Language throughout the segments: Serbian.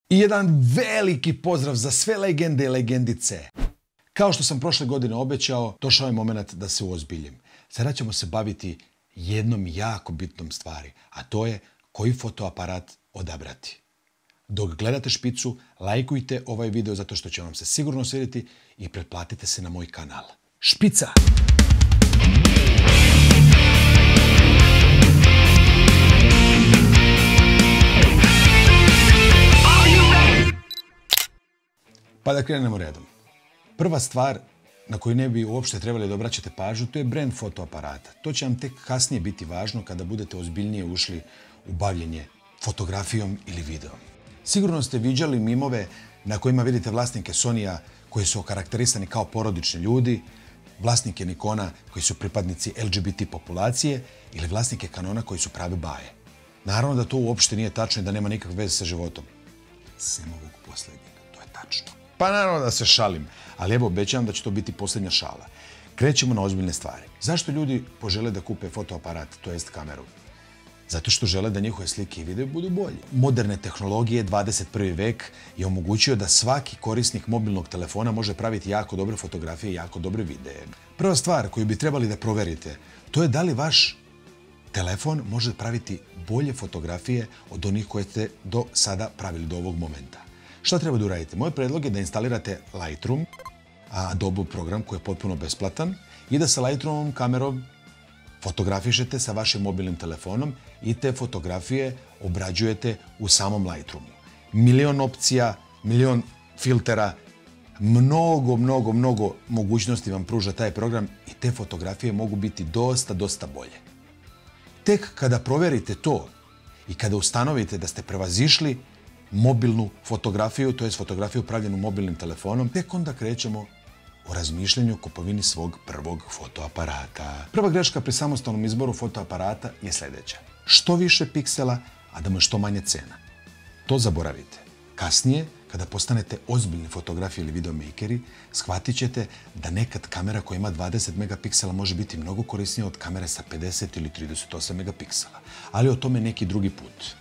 I jedan veliki pozdrav za sve legende i legendice. Kao što sam prošle godine obećao, došao je moment da se uozbiljim. Sada ćemo se baviti jednom jako bitnom stvari, a to je koji fotoaparat odabrati. Dok gledate špicu, lajkujte ovaj video zato što će vam se sigurno svidjeti i pretplatite se na moj kanal. Špica! Pa da krenemo redom. Prva stvar na koju ne bi uopšte trebali da obraćate pažnju, to je brand fotoaparata. To će vam tek kasnije biti važno kada budete ozbiljnije ušli u bavljenje fotografijom ili videom. Sigurno ste viđali mimove na kojima vidite vlasnike Sonija koji su okarakterisani kao porodični ljudi, vlasnike Nikona koji su pripadnici LGBT populacije ili vlasnike Canona koji su prave baje. Naravno da to uopšte nije tačno i da nema nikakve veze sa životom. Sem ovog posljednjega, to je tačno. Pa naravno da se šalim, ali evo obećavam da će to biti posljednja šala. Krećemo na ozbiljne stvari. Zašto ljudi požele da kupe fotoaparat, to jest kameru? Zato što žele da njihove slike i video budu bolje. Moderne tehnologije, 21. vek je omogućio da svaki korisnik mobilnog telefona može praviti jako dobre fotografije i jako dobre videe. Prva stvar koju bi trebali da proverite, to je da li vaš telefon može praviti bolje fotografije od onih koje ste do sada pravili do ovog momenta. Šta treba da uradite? Moj predlog je da instalirate Lightroom, Adobe program koji je potpuno besplatan, i da sa Lightroomom kamerom fotografišete sa vašim mobilnim telefonom i te fotografije obrađujete u samom Lightroomu. Milion opcija, milion filtera, mnogo mogućnosti vam pruža taj program i te fotografije mogu biti dosta bolje. Tek kada proverite to i kada ustanovite da ste prevazišli mobilnu fotografiju, to je fotografiju pravljenu mobilnim telefonom, tek onda krećemo o razmišljanju o kupovini svog prvog fotoaparata. Prva greška pri samostalnom izboru fotoaparata je sljedeća. Što više piksela, a da mu je što manje cena. To zaboravite. Kasnije, kada postanete ozbiljni fotografi ili videomakeri, shvatit ćete da nekad kamera koja ima 20 megapiksela može biti mnogo korisnija od kamere sa 50 ili 38 megapiksela. Ali o tome neki drugi put.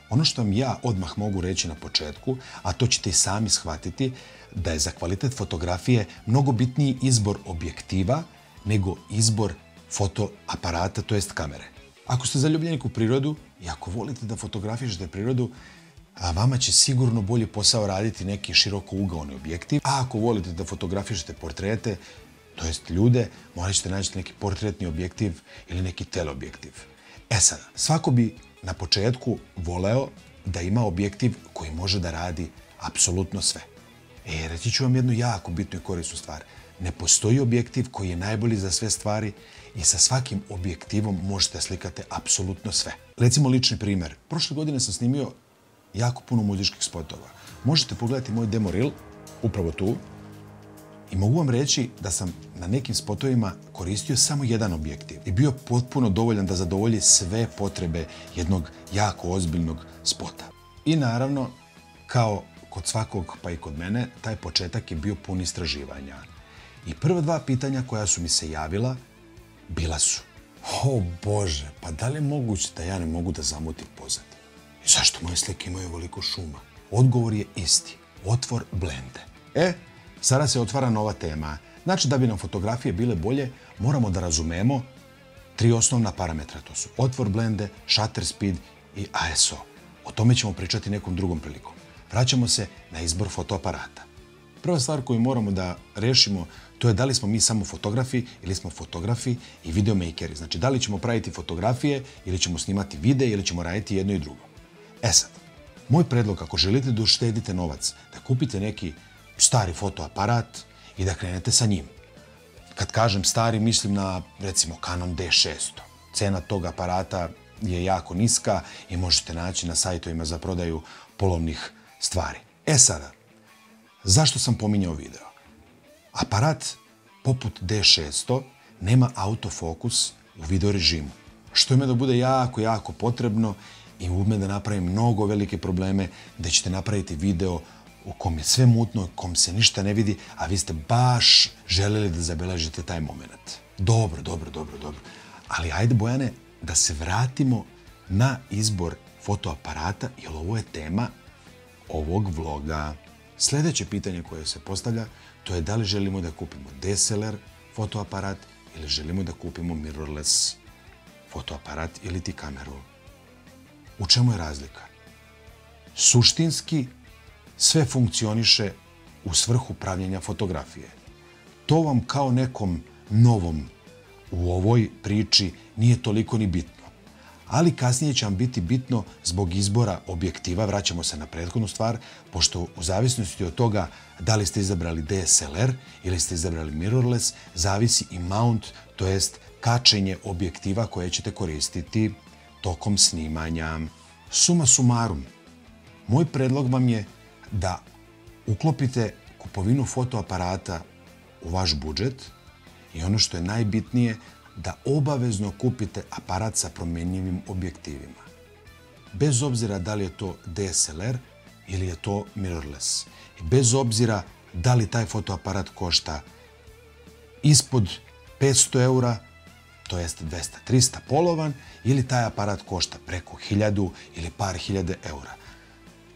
Ono što vam ja odmah mogu reći na početku, a to ćete i sami shvatiti, da je za kvalitet fotografije mnogo bitniji izbor objektiva nego izbor fotoaparata, to jest kamere. Ako ste zaljubljenik u prirodu i ako volite da fotografišete prirodu, a vama će sigurno bolji posao raditi neki širokougaoni objektiv. A ako volite da fotografišete portrete, to jest ljude, morat ćete naći neki portretni objektiv ili neki teleobjektiv. E sada, svako bi na početku voleo da ima objektiv koji može da radi apsolutno sve. Reći ću vam jednu jako bitnu i korisnu stvar. Ne postoji objektiv koji je najbolji za sve stvari i sa svakim objektivom možete slikati apsolutno sve. Recimo lični primjer. Prošle godine sam snimio jako puno muzičkih spotova. Možete pogledati moj demo reel, upravo tu, i mogu vam reći da sam na nekim spotovima koristio samo jedan objektiv i bio potpuno dovoljan da zadovolji sve potrebe jednog jako ozbiljnog spota. I naravno, kao kod svakog pa i kod mene, taj početak je bio pun istraživanja. I prva dva pitanja koja su mi se javila bila su: o Bože, pa da li je moguće da ja ne mogu da zamutim pozadinu? I zašto moje slike imaju ovoliko šuma? Odgovor je isti. Otvor blende. Sada se otvara nova tema. Znači, da bi nam fotografije bile bolje, moramo da razumemo tri osnovna parametra. To su otvor blende, shutter speed i ISO. O tome ćemo pričati nekom drugom prilikom. Vraćamo se na izbor fotoaparata. Prva stvar koju moramo da rešimo, to je da li smo mi samo fotografi ili smo fotografi i videomakeri. Znači, da li ćemo praviti fotografije ili ćemo snimati videe ili ćemo raditi jedno i drugo. Sad, moj predlog, ako želite da uštedite novac, da kupite neki stari fotoaparat i da krenete sa njim. Kad kažem stari, mislim na, recimo, Canon D600. Cena tog aparata je jako niska i možete naći na sajtovima za prodaju polovnih stvari. Sada, zašto sam pominjao video? Aparat poput D600 nema autofokus u video režimu, što ima da bude jako potrebno i ume da napravi mnogo velike probleme gde ćete napraviti video u kom je sve mutno, u kom se ništa ne vidi, a vi ste baš želeli da zabeležite taj moment. Dobro. Ali ajde, Bojane, da se vratimo na izbor fotoaparata, jer ovo je tema ovog vloga. Sljedeće pitanje koje se postavlja to je da li želimo da kupimo DSLR fotoaparat ili želimo da kupimo mirrorless fotoaparat ili ti kameru. U čemu je razlika? Suštinski sve funkcioniše u svrhu pravljenja fotografije. To vam kao nekom novom u ovoj priči nije toliko ni bitno. Ali kasnije će vam biti bitno zbog izbora objektiva, vraćamo se na prethodnu stvar, pošto u zavisnosti od toga da li ste izabrali DSLR ili ste izabrali mirrorless, zavisi i mount, to jest kačenje objektiva koje ćete koristiti tokom snimanja. Suma sumarum, moj predlog vam je da uklopite kupovinu fotoaparata u vaš budžet i ono što je najbitnije, da obavezno kupite aparat sa promenjivim objektivima. Bez obzira da li je to DSLR ili je to mirrorless. I bez obzira da li taj fotoaparat košta ispod 500 eura, to jest 200-300 polovan, ili taj aparat košta preko 1000 ili par hiljade eura.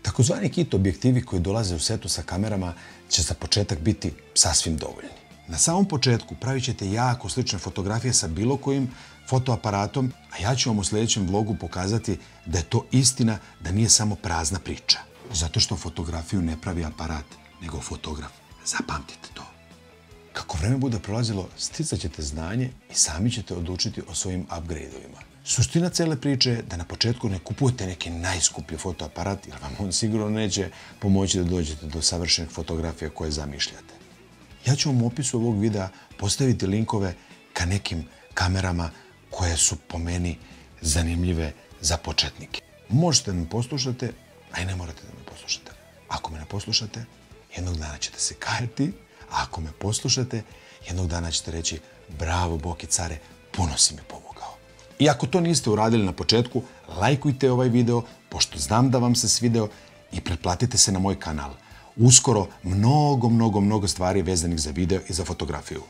Takozvani kit objektivi koji dolaze u setu sa kamerama će za početak biti sasvim dovoljni. Na samom početku pravit ćete jako slične fotografije sa bilo kojim fotoaparatom, a ja ću vam u sljedećem vlogu pokazati da je to istina, da nije samo prazna priča. Zato što fotografiju ne pravi aparat, nego fotograf. Zapamtite to. Kako vreme bude prolazilo, sticat ćete znanje i sami ćete odlučiti o svojim upgrade-ovima. Suština cele priče je da na početku ne kupujete neki najskuplji fotoaparat, jer vam on sigurno neće pomoći da dođete do savršenih fotografija koje zamišljate. Ja ću vam u opisu ovog videa postaviti linkove ka nekim kamerama koje su po meni zanimljive za početnike. Možete da me poslušate, a i ne morate da me poslušate. Ako me ne poslušate, jednog dana ćete se kajati, a ako me poslušate, jednog dana ćete reći bravo Boki care, puno si mi pomogao. I ako to niste uradili na početku, lajkujte ovaj video, pošto znam da vam se svideo, i pretplatite se na moj kanal. Uskoro mnogo stvari vezanih za video i za fotografiju.